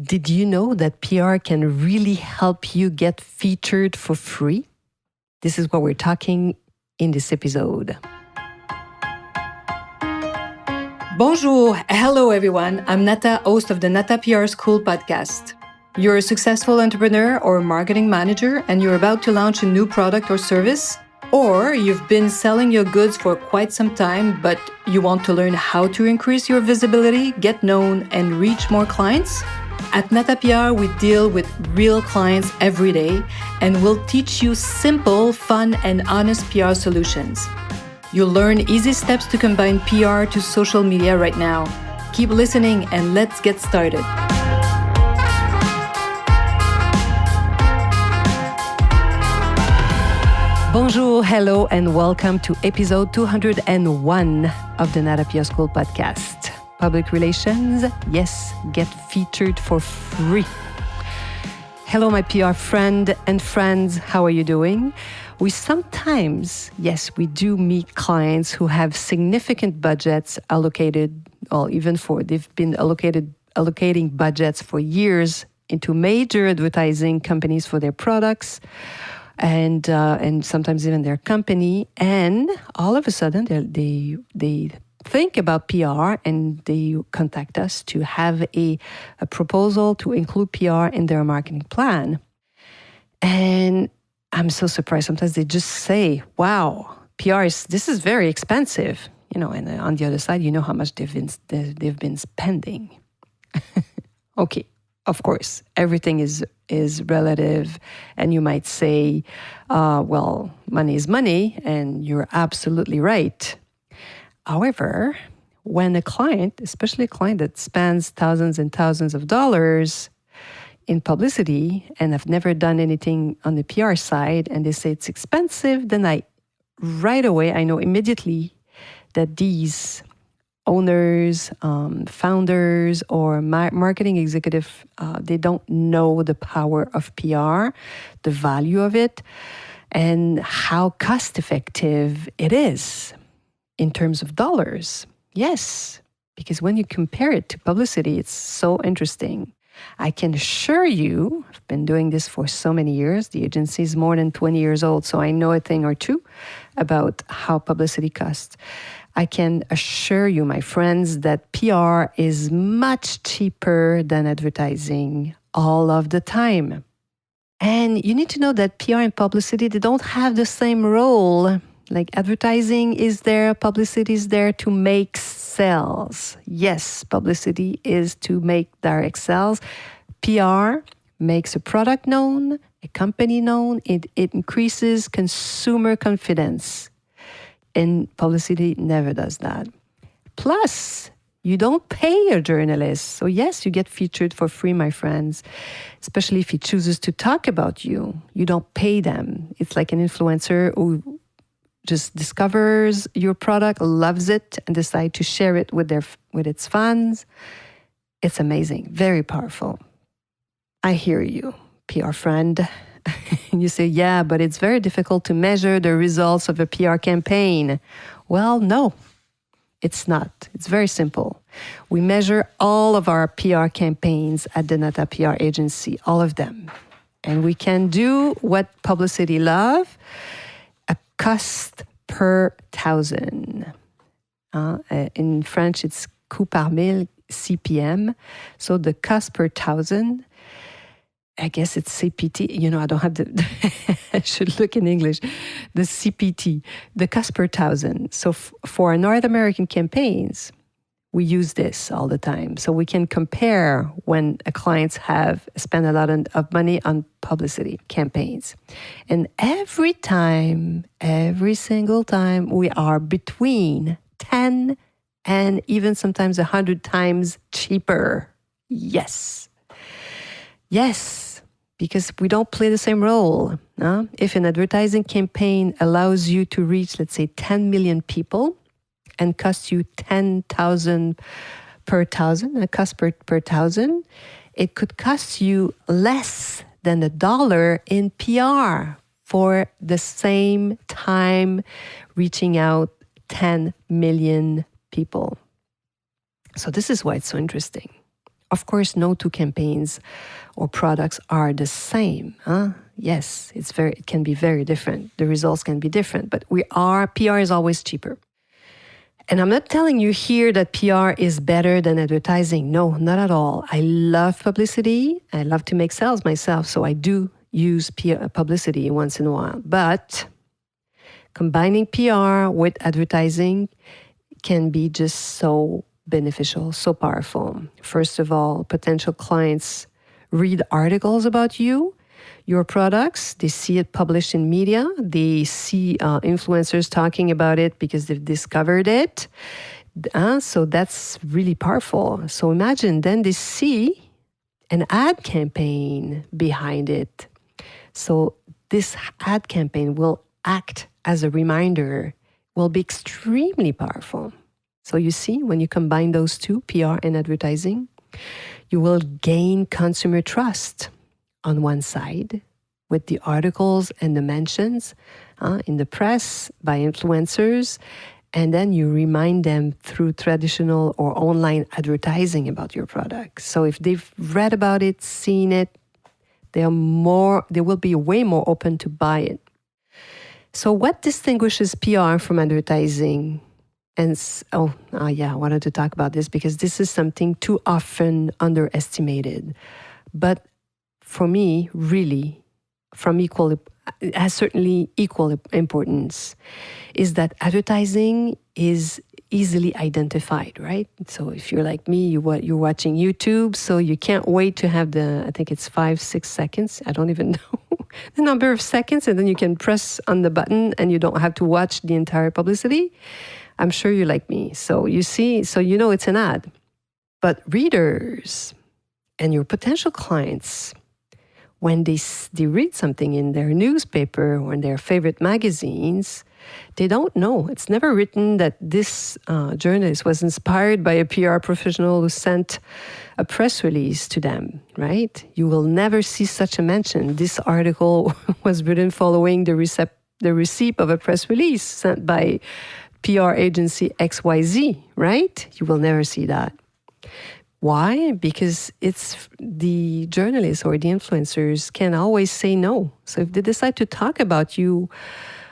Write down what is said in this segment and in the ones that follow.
Did you know that PR can really help you get featured for free? This is what we're talking in this episode. Bonjour. Hello, everyone. I'm Nata, host of the NATA PR School podcast. You're a successful entrepreneur or marketing manager, and you're about to launch a new product or service, or you've been selling your goods for quite some time, but you want to learn how to increase your visibility, get known, and reach more clients? At NATA PR, we deal with real clients every day, and we'll teach you simple, fun, and honest PR solutions. You'll learn easy steps to combine PR to social media right now. Keep listening and let's get started. Bonjour, hello, and welcome to episode 201 of the NATA PR School podcast. Public relations, yes, get featured for free. Hello, my PR friend and friends, how are you doing? We sometimes, yes, we do meet clients who have significant budgets allocated, or even they've been allocating budgets for years into major advertising companies for their products, and sometimes even their company, and all of a sudden they think about PR and they contact us to have a proposal to include PR in their marketing plan. And I'm so surprised. Sometimes they just say, wow, this is very expensive. And on the other side, you know how much they've been spending. Okay, of course, everything is relative. And you might say, well, money is money, and you're absolutely right. However, when a client, especially a client that spends thousands and thousands of dollars in publicity and have never done anything on the PR side, and they say it's expensive, then I know immediately that these owners, founders, or marketing executive, they don't know the power of PR, the value of it, and how cost-effective it is. In terms of dollars, yes, because when you compare it to publicity, it's so interesting. I can assure you, I've been doing this for so many years. The agency is more than 20 years old, so I know a thing or two about how publicity costs. I can assure you, my friends, that PR is much cheaper than advertising all of the time. And you need to know that PR and publicity, they don't have the same role. Like advertising is there, publicity is there to make sales. Yes, publicity is to make direct sales. PR makes a product known, a company known. It increases consumer confidence. And publicity never does that. Plus, you don't pay a journalist. So yes, you get featured for free, my friends, especially if he chooses to talk about you. You don't pay them. It's like an influencer who just discovers your product, loves it, and decide to share it with its fans. It's amazing, very powerful. I hear you, PR friend. You say, yeah, but it's very difficult to measure the results of a PR campaign. Well, no, it's not. It's very simple. We measure all of our PR campaigns at the NATA PR agency, all of them. And we can do what publicity love, a cost per thousand. In French, it's coût par mille, CPM. So the cost per thousand, I guess it's CPT. I don't have I should look in English. The CPT, the cost per thousand. So for our North American campaigns, we use this all the time. So we can compare when clients have spent a lot of money on publicity campaigns. And every single time, we are between 10 and even sometimes 100 times cheaper. Yes. Yes, because we don't play the same role. If an advertising campaign allows you to reach, let's say, 10 million people, and cost you 10,000 per thousand, a cost per thousand, it could cost you less than $1 in PR for the same time reaching out 10 million people. So this is why it's so interesting. Of course, no two campaigns or products are the same. Yes, it can be very different. The results can be different, but PR is always cheaper. And I'm not telling you here that PR is better than advertising. No, not at all. I love publicity. I love to make sales myself, so I do use publicity once in a while. But combining PR with advertising can be just so beneficial, so powerful. First of all, potential clients read articles about you, your products. They see it published in media. They see influencers talking about it because they've discovered it. So that's really powerful. So imagine then they see an ad campaign behind it. So this ad campaign will act as a reminder, will be extremely powerful. So you see, when you combine those two, PR and advertising, you will gain consumer trust on one side with the articles and the mentions in the press by influencers, and then you remind them through traditional or online advertising about your product. So if they've read about it, seen it, they will be way more open to buy it. So what distinguishes PR from advertising? And I wanted to talk about this because this is something too often underestimated. But for me, really, it has certainly equal importance, is that advertising is easily identified, right? So if you're like me, you're watching YouTube, so you can't wait to have I think it's 5-6 seconds. I don't even know the number of seconds, and then you can press on the button and you don't have to watch the entire publicity. I'm sure you're like me. So you see, so you know it's an ad. But readers and your potential clients, when they read something in their newspaper or in their favorite magazines, they don't know. It's never written that this journalist was inspired by a PR professional who sent a press release to them, right? You will never see such a mention. This article was written following the receipt of a press release sent by PR agency XYZ, right? You will never see that. Why? Because it's the journalists or the influencers can always say no. So if they decide to talk about you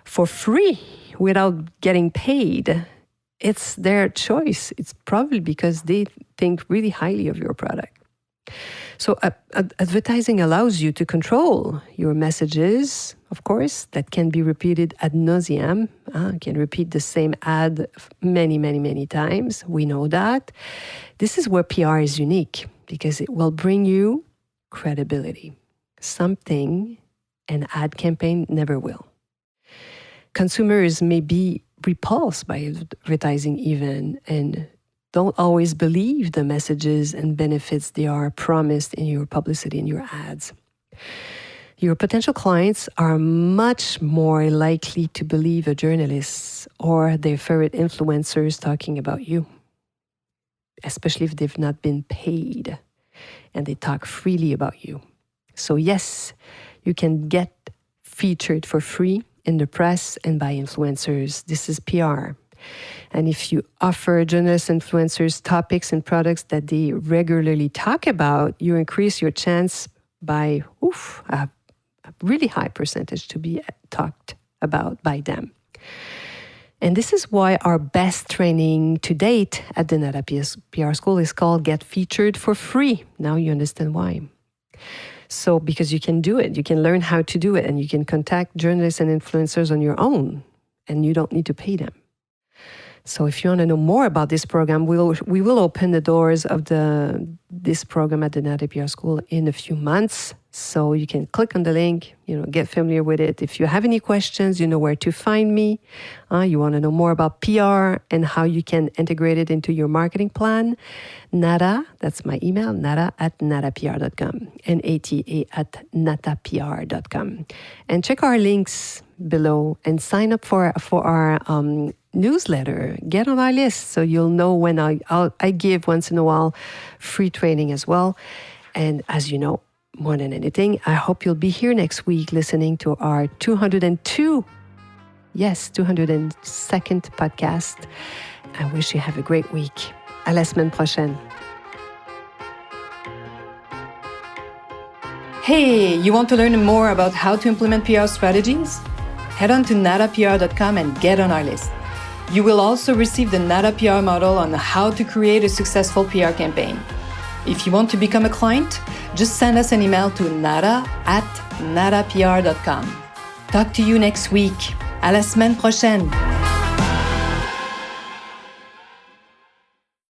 for free without getting paid, it's their choice. It's probably because they think really highly of your product. So advertising allows you to control your messages, of course, that can be repeated ad nauseam. You can repeat the same ad many, many, many times. We know that. This is where PR is unique because it will bring you credibility, something an ad campaign never will. Consumers may be repulsed by advertising even and don't always believe the messages and benefits they are promised in your publicity and your ads. Your potential clients are much more likely to believe a journalist or their favorite influencers talking about you, especially if they've not been paid and they talk freely about you. So yes, you can get featured for free in the press and by influencers. This is PR. And if you offer journalists, influencers, topics and products that they regularly talk about, you increase your chance by a really high percentage to be talked about by them. And this is why our best training to date at the NATA PR School is called Get Featured for Free. Now you understand why. So because you can do it, you can learn how to do it, and you can contact journalists and influencers on your own, and you don't need to pay them. So if you want to know more about this program, we will open the doors of this program at the NATA PR School in a few months. So you can click on the link, get familiar with it. If you have any questions, you know where to find me. You want to know more about PR and how you can integrate it into your marketing plan. NATA, that's my email, nata@natapr.com, NATA@natapr.com. And check our links below and sign up for our newsletter. Get on our list so you'll know when I give once in a while free training as well. And as you know, more than anything, I hope you'll be here next week listening to our 202 202nd podcast. I wish you have a great week. À la semaine prochaine. Hey, you want to learn more about how to implement PR strategies? Head on to natapr.com and get on our list. You will also receive the NATA PR model on how to create a successful PR campaign. If you want to become a client, just send us an email to nata@natapr.com. Talk to you next week. À la semaine prochaine.